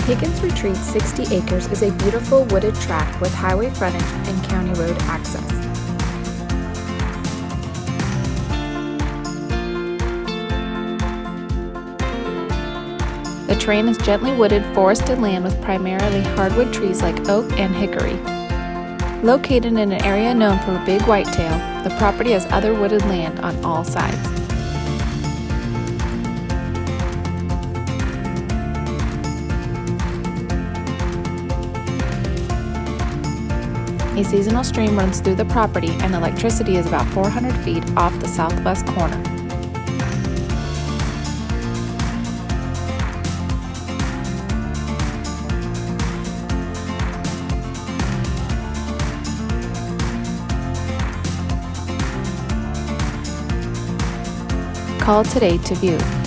Higgins Retreat 60 acres is a beautiful wooded tract with highway frontage and county road access. The terrain is gently wooded forested land with primarily hardwood trees like oak and hickory. Located in an area known for big whitetail, the property has other wooded land on all sides. A seasonal stream runs through the property and electricity is about 400 feet off the southwest corner. Call today to view.